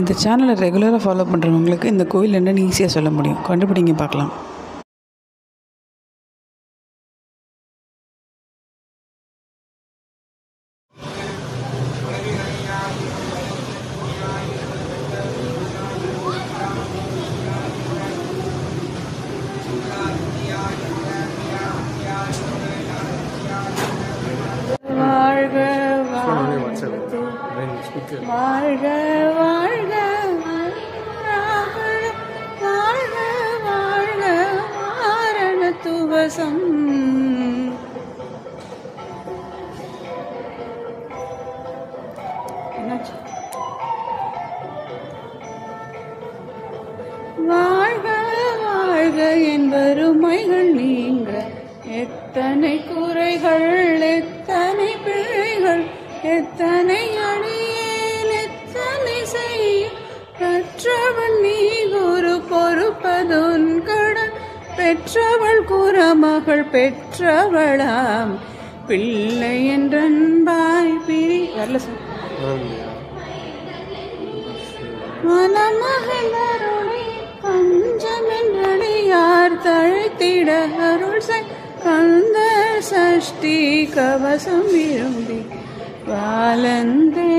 இந்த சேனலை ரெகுலராக ஃபாலோ பண்ணுறவங்களுக்கு இந்த கோயில் என்னன்னு ஈஸியாக சொல்ல முடியும். கண்டுபிடிங்க பார்க்கலாம். வாழ்க வாழ்க வாழ்க வாழ்க வாழ்க வாரணத்துவசம். வாழ்க வாழ்க என் வறுமைகள் நீங்க, எத்தனை குறைகள் எத்தனை பிழைகள் எத்தனை அடியேன் எத்தனை செய், பெற்றவன் நீ குரு பொறுப்பதுன் கடன், பெற்றவள் குறமகள் பெற்றவளாம் பிள்ளை என்றன்பாய் பிரி வரல சார். மனமகளருளை பஞ்சமென்றடியார் தழைத்திட அருள் செய், கந்த சஷ்டி கவசம் விரும்பி வாலந்தே